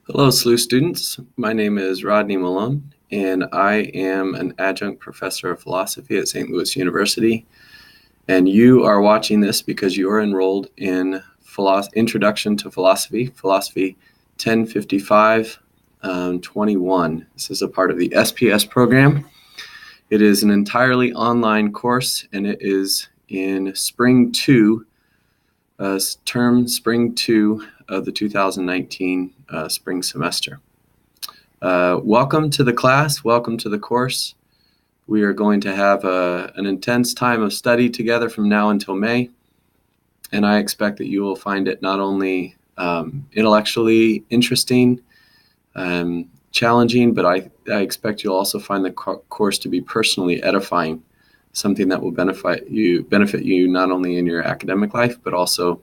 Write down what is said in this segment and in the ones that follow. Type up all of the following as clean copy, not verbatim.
Hello, SLU students. My name is Rodney Malone, and I am an adjunct professor of philosophy at St. Louis University. And you are watching this because you are enrolled in Introduction to Philosophy, Philosophy 1055 21. This is a part of the SPS program. It is an entirely online course, and it is in spring 2, spring 2 of the 2019 spring semester. Welcome to the class. Welcome to the course. We are going to have an intense time of study together from now until May, and I expect that you will find it not only intellectually interesting, challenging, but I expect you'll also find the course to be personally edifying, something that will benefit you not only in your academic life, but also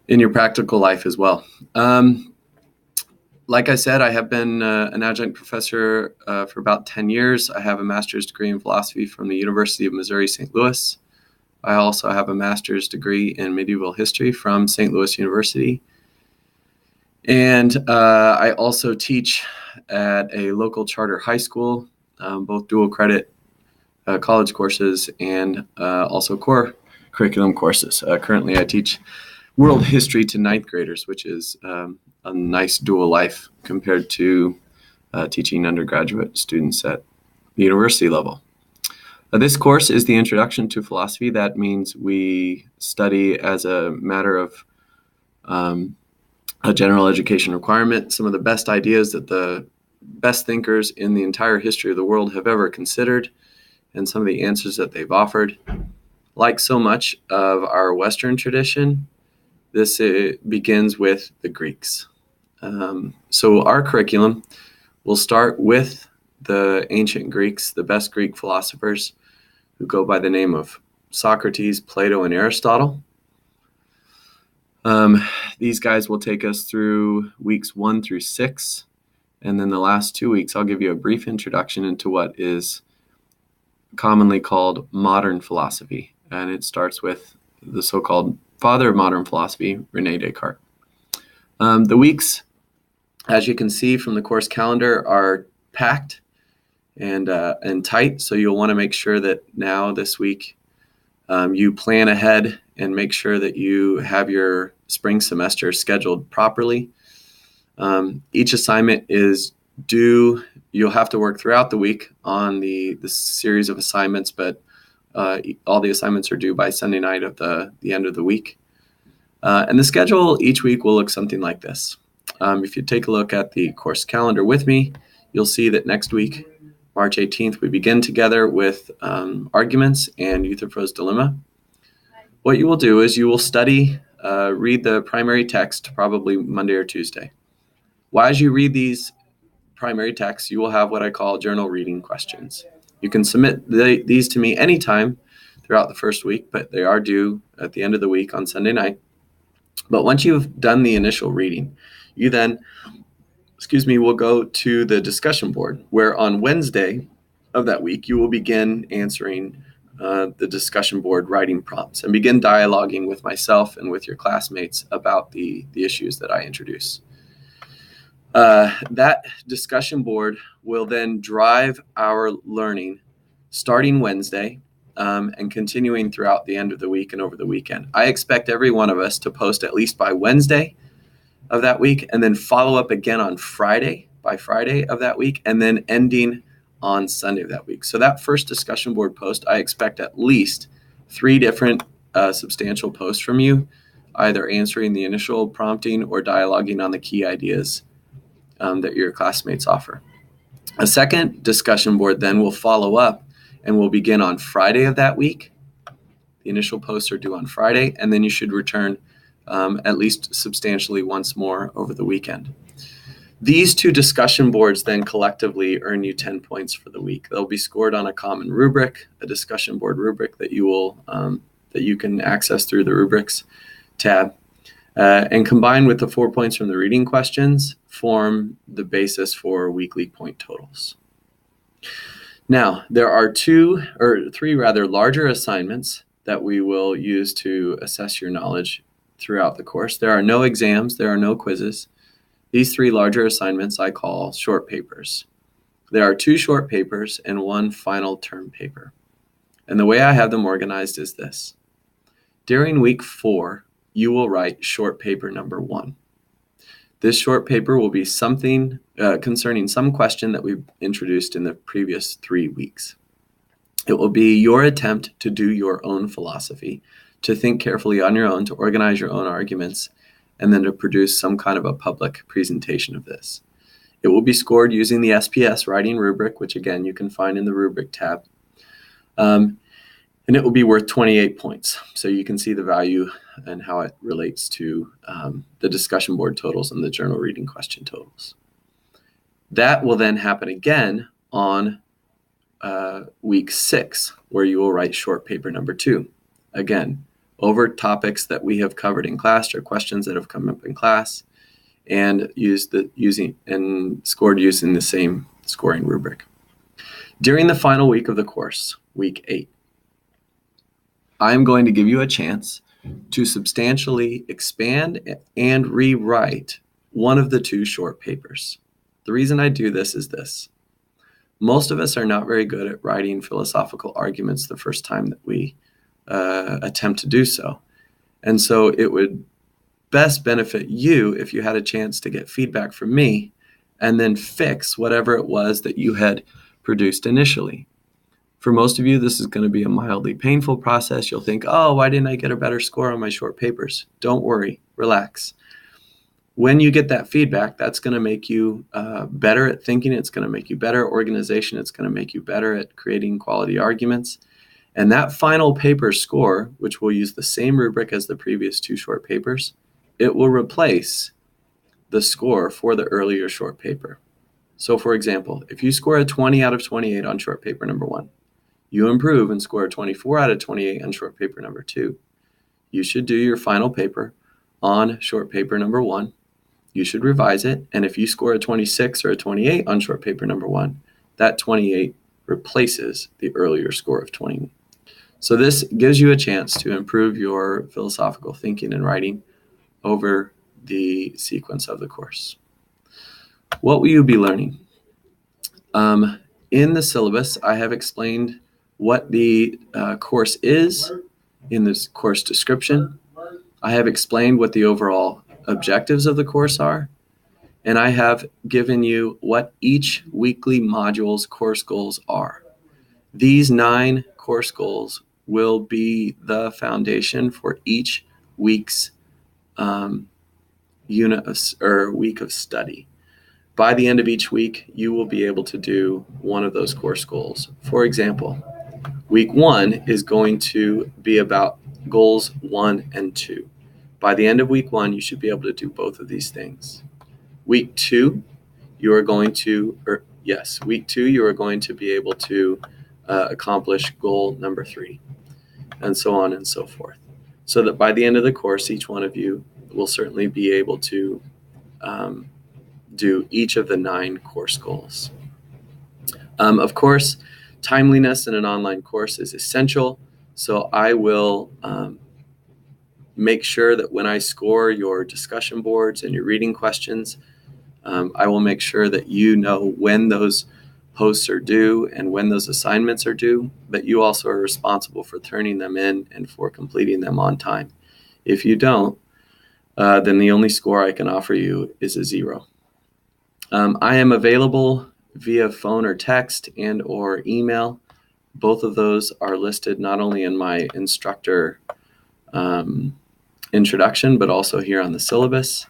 in your practical life as well. Like I said, I have been an adjunct professor for about 10 years. I have a master's degree in philosophy from the University of Missouri, St. Louis. I also have a master's degree in medieval history from St. Louis University. And I also teach at a local charter high school, both dual credit college courses and also core curriculum courses. Currently, I teach world history to ninth graders, which is a nice dual life compared to teaching undergraduate students at the university level. This course is the Introduction to Philosophy. That means we study as a matter of a general education requirement some of the best ideas that the best thinkers in the entire history of the world have ever considered and some of the answers that they've offered. Like so much of our Western tradition, this begins with the Greeks. So our curriculum will start with the ancient Greeks, the best Greek philosophers who go by the name of Socrates, Plato, and Aristotle. These guys will take us through weeks 1 through 6. And then the last 2 weeks, I'll give you a brief introduction into what is commonly called modern philosophy. And it starts with the so-called father of modern philosophy, René Descartes. The weeks, as you can see from the course calendar, are packed and tight. So you'll want to make sure that now this week you plan ahead and make sure that you have your spring semester scheduled properly. Each assignment is due. You'll have to work throughout the week on the series of assignments, but all the assignments are due by Sunday night of the end of the week. And the schedule each week will look something like this. If you take a look at the course calendar with me, you'll see that next week, March 18th, we begin together with arguments and Euthyphro's Dilemma. What you will do is you will study, read the primary text, probably Monday or Tuesday. While as you read these primary texts, you will have what I call journal reading questions. You can submit these to me anytime throughout the first week, but they are due at the end of the week on Sunday night. But once you've done the initial reading, you then, will go to the discussion board, where on Wednesday of that week, you will begin answering the discussion board writing prompts and begin dialoguing with myself and with your classmates about the issues that I introduce. That discussion board will then drive our learning starting Wednesday and continuing throughout the end of the week and over the weekend. I expect every one of us to post at least by Wednesday of that week and then follow up again on Friday of that week, and then ending on Sunday of that week. So that first discussion board post, I expect at least 3 different substantial posts from you, either answering the initial prompting or dialoguing on the key ideas that your classmates offer. A second discussion board then will follow up and will begin on Friday of that week. The initial posts are due on Friday, and then you should return at least substantially once more over the weekend. These 2 discussion boards then collectively earn you 10 points for the week. They'll be scored on a common rubric, a discussion board rubric that you can access through the rubrics tab. And combined with the 4 points from the reading questions, form the basis for weekly point totals. Now, there are 3 rather larger assignments that we will use to assess your knowledge throughout the course. There are no exams, there are no quizzes. These 3 larger assignments I call short papers. There are 2 short papers and 1 final term paper. And the way I have them organized is this. During week 4, you will write short paper number 1. This short paper will be something concerning some question that we've introduced in the previous 3 weeks. It will be your attempt to do your own philosophy, to think carefully on your own, to organize your own arguments, and then to produce some kind of a public presentation of this. It will be scored using the SPS writing rubric, which again you can find in the rubric tab. And it will be worth 28 points. So you can see the value and how it relates to the discussion board totals and the journal reading question totals. That will then happen again on week 6, where you will write short paper number 2. Again, over topics that we have covered in class or questions that have come up in class, and scored using the same scoring rubric. During the final week of the course, week 8, I'm going to give you a chance to substantially expand and rewrite one of the 2 short papers. The reason I do this is this. Most of us are not very good at writing philosophical arguments the first time that we attempt to do so. And so it would best benefit you if you had a chance to get feedback from me and then fix whatever it was that you had produced initially. For most of you, this is going to be a mildly painful process. You'll think, oh, why didn't I get a better score on my short papers? Don't worry, relax. When you get that feedback, that's going to make you better at thinking. It's going to make you better at organization. It's going to make you better at creating quality arguments. And that final paper score, which will use the same rubric as the previous 2 short papers, it will replace the score for the earlier short paper. So for example, if you score a 20 out of 28 on short paper number 1, you improve and score a 24 out of 28 on short paper number 2. You should do your final paper on short paper number 1. You should revise it. And if you score a 26 or a 28 on short paper number 1, that 28 replaces the earlier score of 20. So this gives you a chance to improve your philosophical thinking and writing over the sequence of the course. What will you be learning? In the syllabus, I have explained what the course is in this course description. I have explained what the overall objectives of the course are, and I have given you what each weekly module's course goals are. These 9 course goals will be the foundation for each week's week of study. By the end of each week, you will be able to do one of those course goals. For example, week 1 is going to be about goals 1 and 2. By the end of week 1, you should be able to do both of these things. Week 2, you are going to be able to accomplish goal number 3, and so on and so forth. So that by the end of the course, each one of you will certainly be able to do each of the 9 course goals. Of course, timeliness in an online course is essential, so I will make sure that when I score your discussion boards and your reading questions, I will make sure that you know when those posts are due and when those assignments are due, but you also are responsible for turning them in and for completing them on time. If you don't, then the only score I can offer you is a 0. I am available via phone or text and or email. Both of those are listed not only in my instructor introduction, but also here on the syllabus.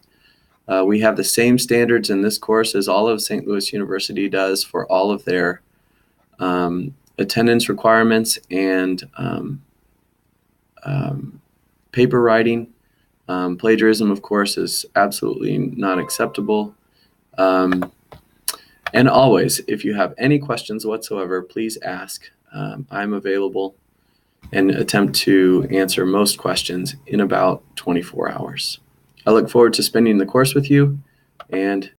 We have the same standards in this course as all of St. Louis University does for all of their attendance requirements and paper writing. Plagiarism, of course, is absolutely not acceptable. And always, if you have any questions whatsoever, please ask. I'm available and attempt to answer most questions in about 24 hours. I look forward to spending the course with you, and